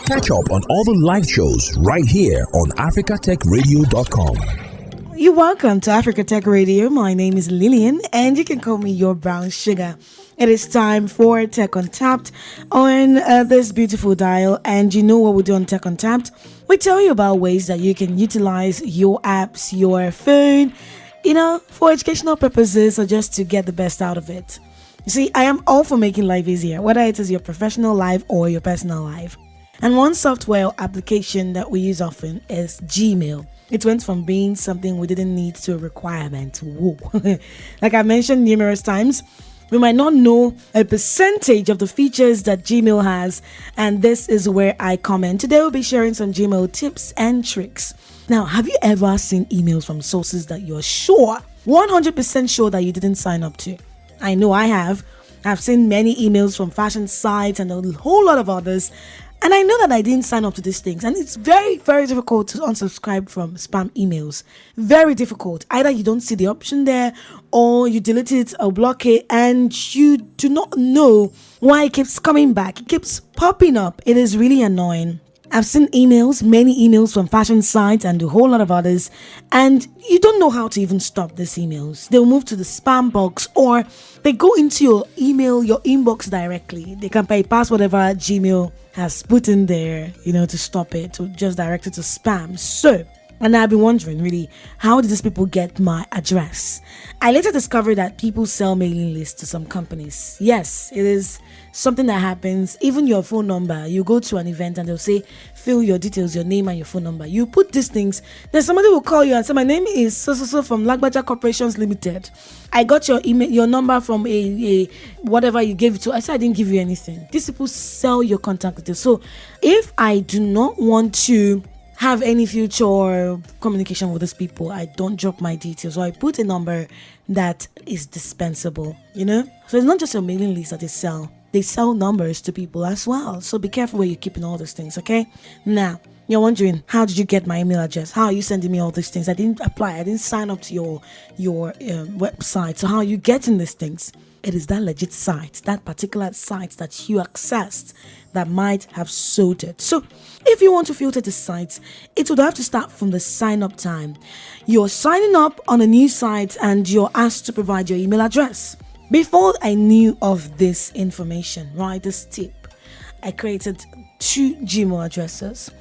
Catch up on all the live shows right here on africatechradio.com. You're welcome to Africa Tech Radio. My name is Lillian, and you can call me your brown sugar. It is time for Tech Untapped on this beautiful dial. And you know what we do on Tech Untapped? We tell you about ways that you can utilize your apps, your phone, for educational purposes or just to get the best out of it. You see, I am all for making life easier, whether it is your professional life or your personal life. And one software application that we use often is Gmail. It went from being something we didn't need to a requirement. Whoa. Like I mentioned numerous times, we might not know a percentage of the features that Gmail has, and this is where I come in. Today we'll be sharing some Gmail tips and tricks. Now, have you ever seen emails from sources that you're sure, 100% sure that you didn't sign up to? I know I have. I've seen many emails from fashion sites and a whole lot of others. And I know that I didn't sign up to these things. And it's very, very difficult to unsubscribe from spam emails. Very difficult. Either you don't see the option there or you delete it or block it and you do not know why it keeps coming back. It keeps popping up. It is really annoying. I've seen emails, many emails from fashion sites and a whole lot of others, and you don't know how to even stop these emails. They'll move to the spam box or they go into your email, your inbox directly. They can bypass whatever Gmail has put in there, to stop it, to just direct it to spam. So, and I've been wondering, really, how did these people get my address? I later discovered that people sell mailing lists to some companies. Yes, it is something that happens. Even your phone number, you go to an event and they'll say, fill your details, your name and your phone number. You put these things, then somebody will call you and say, my name is so from Lagbaja Corporations Limited. I got your email, your number from a whatever you gave it to. I said I didn't give you anything. These people sell your contact details. So if I do not want to have any future communication with these people, I don't drop my details or I put a number that is dispensable, So it's not just a mailing list that they sell numbers to people as well. So be careful where you're keeping all those things, okay? Now, you're wondering, how did you get my email address? How are you sending me all these things? I didn't apply. I didn't sign up to your website. So how are you getting these things? It is that legit site, that particular site that you accessed that might have sold it. So if you want to filter the sites, it would have to start from the sign up time. You're signing up on a new site and you're asked to provide your email address. Before I knew of this information, this tip, I created 2 Gmail addresses.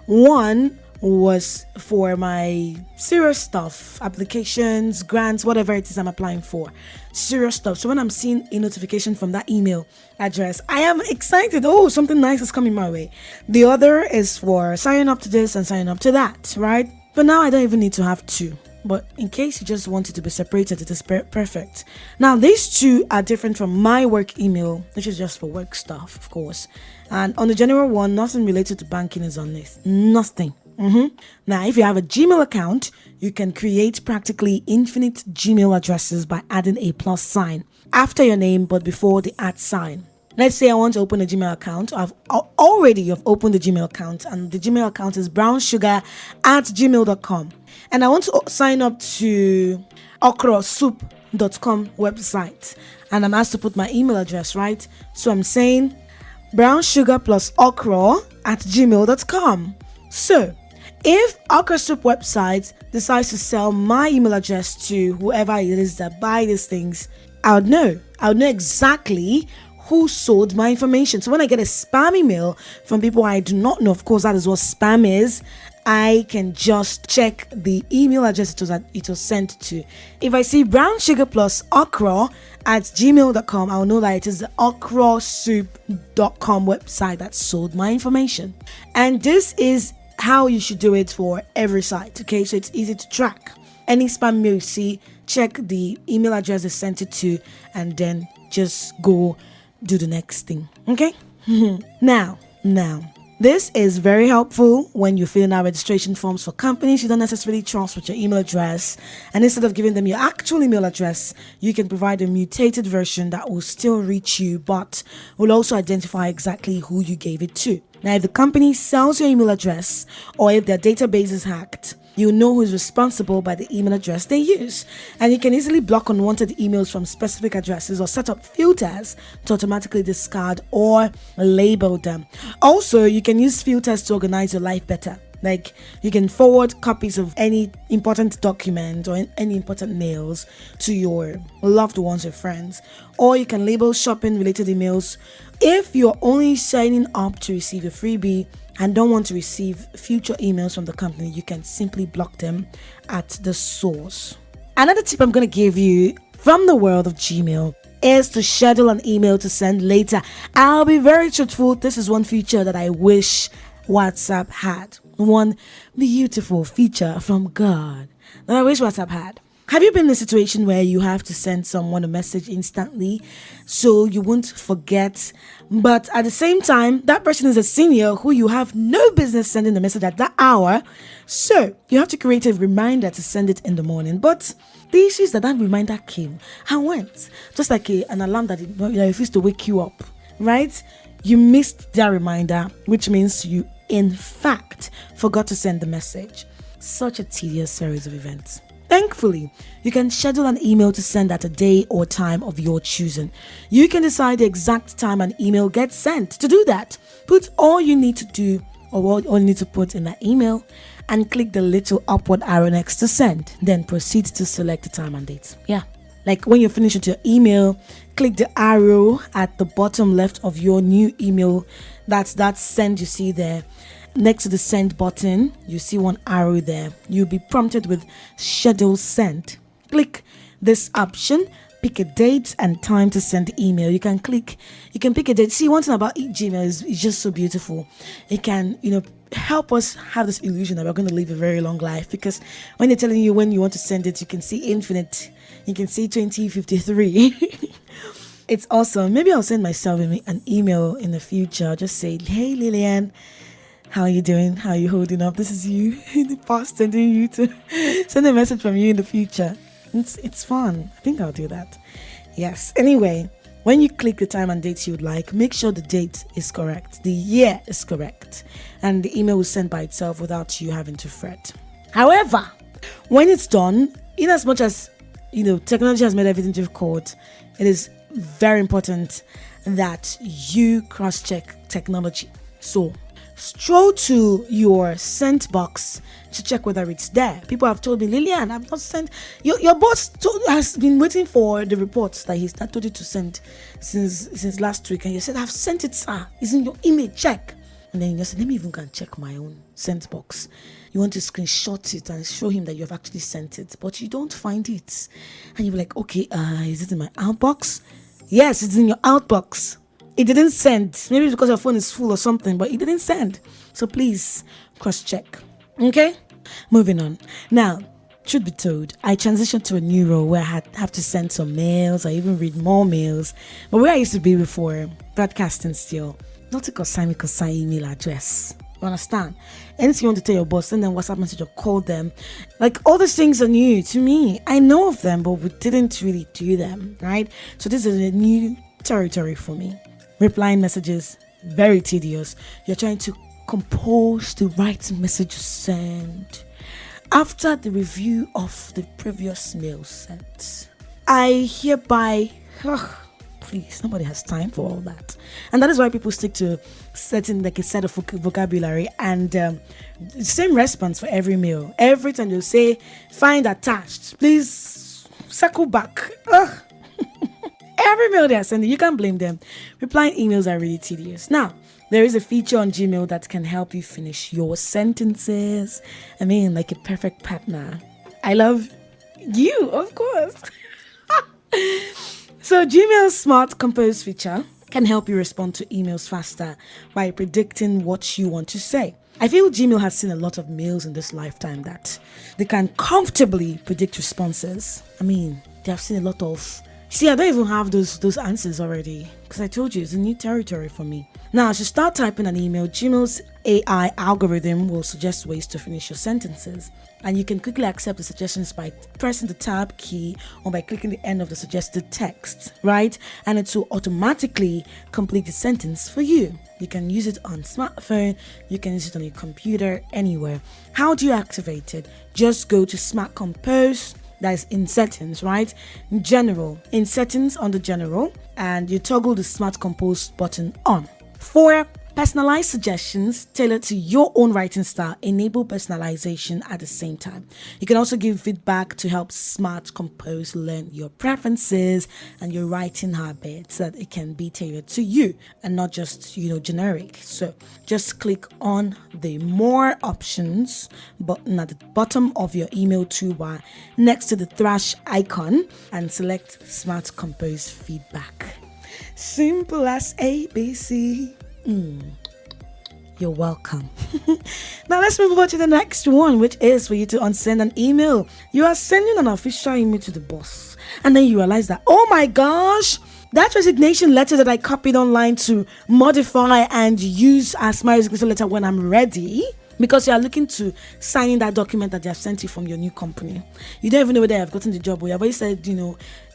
One was for my serious stuff, applications, grants, whatever it is I'm applying for. Serious stuff. So when I'm seeing a notification from that email address, I am excited. Oh, something nice is coming my way. The other is for signing up to this and signing up to that, right? But now I don't even need to have 2. But in case you just want it to be separated, it is perfect. Now, these 2 are different from my work email, which is just for work stuff, of course. And on the general one, nothing related to banking is on this. Nothing. Now, if you have a Gmail account, you can create practically infinite Gmail addresses by adding a plus sign after your name, but before the @ sign. Let's say I want to open a Gmail account. I've opened the Gmail account, and the Gmail account is brownsugar@gmail.com. And I want to sign up to okrasoup.com website. And I'm asked to put my email address, right? So I'm saying brownsugar plus okra@gmail.com. So if Okra Soup website decides to sell my email address to whoever it is that buy these things, I would know exactly who sold my information. So when I get a spam email from people I do not know, of course that is what spam is, I can just check the email address it was sent to. If I see brownsugar plus okra@gmail.com, I'll know that it is the okrasoup.com website that sold my information. And this is how you should do it for every site, okay? So it's easy to track. Any spam mail you see, check the email address they sent it to, and then just go do the next thing, okay? Now, this is very helpful when you're filling out registration forms for companies you don't necessarily trust with your email address. And instead of giving them your actual email address, you can provide a mutated version that will still reach you, but will also identify exactly who you gave it to. Now, if the company sells your email address or if their database is hacked, You know who's responsible by the email address they use. And you can easily block unwanted emails from specific addresses or set up filters to automatically discard or label them. Also, you can use filters to organize your life better. Like, you can forward copies of any important document or any important mails to your loved ones or friends. Or you can label shopping related emails. If you're only signing up to receive a freebie and don't want to receive future emails from the company, you can simply block them at the source. Another tip I'm going to give you from the world of Gmail is to schedule an email to send later. I'll be very truthful. This is one feature that I wish WhatsApp had. One beautiful feature from God that I wish WhatsApp had. Have you been in a situation where you have to send someone a message instantly so you won't forget, but at the same time, that person is a senior who you have no business sending the message at that hour, so you have to create a reminder to send it in the morning. But the issue is that reminder came and went, just like an alarm that refused to wake you up, right? You missed that reminder, which means you in fact forgot to send the message. Such a tedious series of events. Thankfully, you can schedule an email to send at a day or time of your choosing. You can decide the exact time an email gets sent. To do that, put all you need to do or all you need to put in that email and click the little upward arrow next to send. Then proceed to select the time and date. Yeah. Like when you finish with your email, click the arrow at the bottom left of your new email. That's that send you see there. Next to the send button, you see one arrow there. You'll be prompted with schedule send. Click this option, pick a date and time to send the email. You can pick a date. See, one thing about Gmail is it's just so beautiful. It can, help us have this illusion that we're going to live a very long life, because when they're telling you when you want to send it, you can see infinite. You can see 2053. It's awesome. Maybe I'll send myself an email in the future. I'll just say, hey Lillian, how are you doing? How are you holding up? This is you in the past sending you to send a message from you in the future. It's fun. I think I'll do that. Yes. Anyway, when you click the time and date you'd like, make sure the date is correct. The year is correct. And the email will send by itself without you having to fret. However, when it's done, in as much as technology has made everything difficult, it is very important that you cross-check technology. So stroll to your sent box to check whether it's there. People have told me, Lillian, I've not sent. Your boss has been waiting for the reports that he's not told you to send since last week, and you said, I've sent it, sir. It's in your email. Check. And then you said, let me even go and check my own sent box. You want to screenshot it and show him that you have actually sent it, but you don't find it. And you're like, okay, is it in my outbox? Yes, it's in your outbox. It didn't send. Maybe it's because your phone is full or something, but it didn't send. So please cross-check. Okay? Moving on. Now, truth be told, I transitioned to a new role where I have to send some mails or even read more mails. But where I used to be before, broadcasting still, not to consign email address. You understand? Anything you want to tell your boss, send them WhatsApp message or call them. Like, all these things are new to me. I know of them, but we didn't really do them, right? So this is a new territory for me. Replying messages, very tedious. You're trying to compose the right message to send after the review of the previous mail sent. I hereby, please, nobody has time for all that. And that is why people stick to setting like a set of vocabulary and same response for every mail. Every time you say, find attached, please circle back. Every mail they are sending, you can't blame them. Replying emails are really tedious. Now, there is a feature on Gmail that can help you finish your sentences. I mean, like a perfect partner. I love you, of course. So Gmail's Smart Compose feature can help you respond to emails faster by predicting what you want to say. I feel Gmail has seen a lot of mails in this lifetime that they can comfortably predict responses. I mean, they have seen a lot of See, I don't even have those answers already because I told you it's a new territory for me. Now, as you start typing an email, Gmail's AI algorithm will suggest ways to finish your sentences. And you can quickly accept the suggestions by pressing the tab key or by clicking the end of the suggested text, right? And it will automatically complete the sentence for you. You can use it on smartphone, you can use it on your computer, anywhere. How do you activate it? Just go to Smart Compose. That is in settings, right? General. In settings under general, and you toggle the Smart Compose button on. For personalized suggestions tailored to your own writing style, enable personalization at the same time. You can also give feedback to help Smart Compose learn your preferences and your writing habits so that it can be tailored to you and not just, generic. So just click on the More Options button at the bottom of your email toolbar next to the thrash icon and select Smart Compose Feedback. Simple as ABC. You're welcome. Now let's move on to the next one, which is for you to unsend an email. You are sending an official email to the boss, and then you realize that, oh my gosh, that resignation letter that I copied online to modify and use as my resignation letter when I'm ready, because you are looking to sign in that document that they have sent you from your new company. You don't even know whether you have gotten the job, or you have already said,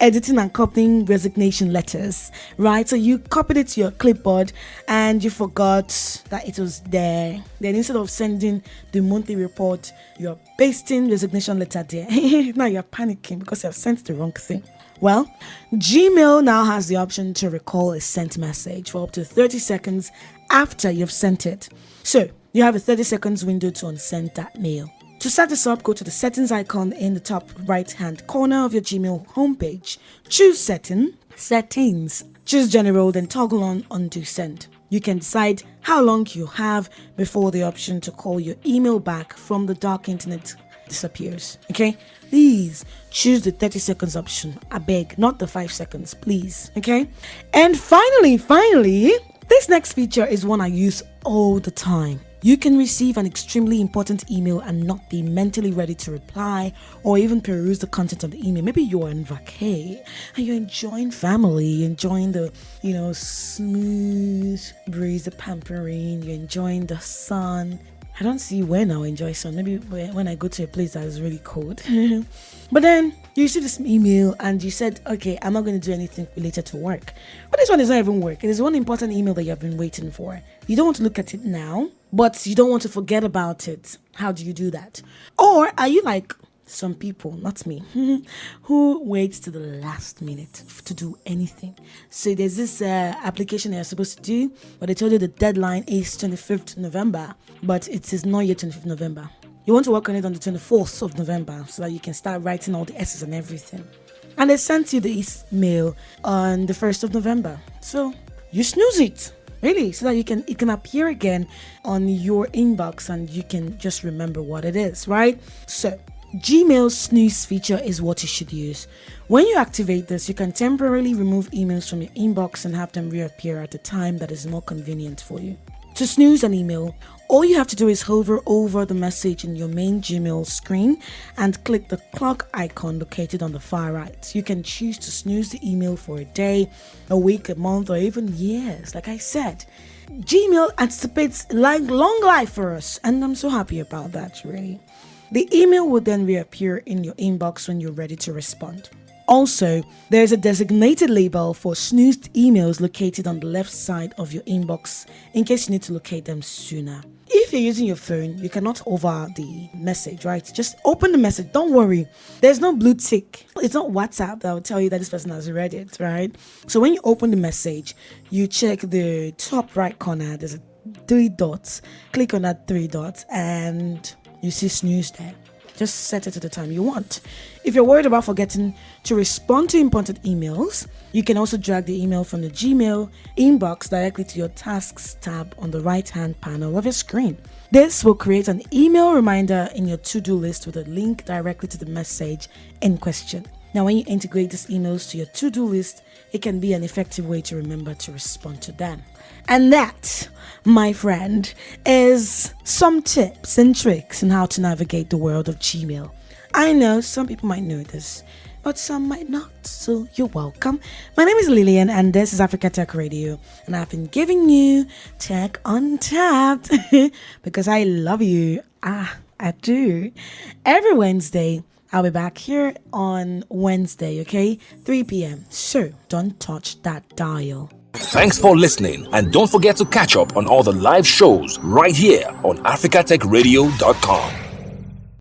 editing and copying resignation letters, right? So you copied it to your clipboard and you forgot that it was there. Then instead of sending the monthly report, you're pasting resignation letter there. Now you're panicking because you have sent the wrong thing. Well, Gmail now has the option to recall a sent message for up to 30 seconds after you've sent it. So you have a 30 seconds window to unsend that mail. To set this up, go to the settings icon in the top right hand corner of your Gmail homepage. Choose settings. Choose general, then toggle on undo send. You can decide how long you have before the option to call your email back from the dark internet disappears. Okay, please choose the 30 seconds option. I beg, not the 5 seconds, please. Okay, and finally, this next feature is one I use all the time. You can receive an extremely important email and not be mentally ready to reply or even peruse the content of the email. Maybe you're in vacay and you're enjoying family, you're enjoying the, smooth breeze, the pampering, you're enjoying the sun. I don't see when I'll enjoy sun. Maybe when I go to a place that is really cold. But then you receive this email and you said, okay, I'm not going to do anything related to work. But this one is not even work. It is one important email that you have been waiting for. You don't want to look at it now, but you don't want to forget about it. How do you do that? Or are you like some people, not me, who waits to the last minute to do anything? So there's this application that you're supposed to do, but they told you the deadline is 25th November, but it is not yet 25th November. You want to work on it on the 24th of November so that you can start writing all the S's and everything. And they sent you the email on the 1st of November. So you snooze it, really, so that it can appear again on your inbox and you can just remember what it is, right? So Gmail's snooze feature is what you should use. When you activate this, you can temporarily remove emails from your inbox and have them reappear at a time that is more convenient for you. To snooze an email, all you have to do is hover over the message in your main Gmail screen and click the clock icon located on the far right. You can choose to snooze the email for a day, a week, a month, or even years. Like I said, Gmail anticipates long life for us, and I'm so happy about that, really. The email will then reappear in your inbox when you're ready to respond. Also, there's a designated label for snoozed emails located on the left side of your inbox in case you need to locate them sooner. If you're using your phone, you cannot hover the message, right? Just open the message. Don't worry. There's no blue tick. It's not WhatsApp that will tell you that this person has read it, right? So when you open the message, you check the top right corner. There's 3 dots. Click on that 3 dots and you see snooze there. Just set it to the time you want. If you're worried about forgetting to respond to important emails, you can also drag the email from the Gmail inbox directly to your tasks tab on the right-hand panel of your screen. This will create an email reminder in your to-do list with a link directly to the message in question. Now, when you integrate these emails to your to-do list, it can be an effective way to remember to respond to them. And that, my friend, is some tips and tricks on how to navigate the world of Gmail. I know some people might know this, but some might not. So you're welcome. My name is Lillian, and this is Africa Tech Radio, and I've been giving you Tech Untapped because I love you. I do. Every Wednesday, I'll be back here on Wednesday, okay? 3 p.m. So don't touch that dial. Thanks for listening, and don't forget to catch up on all the live shows right here on africatechradio.com.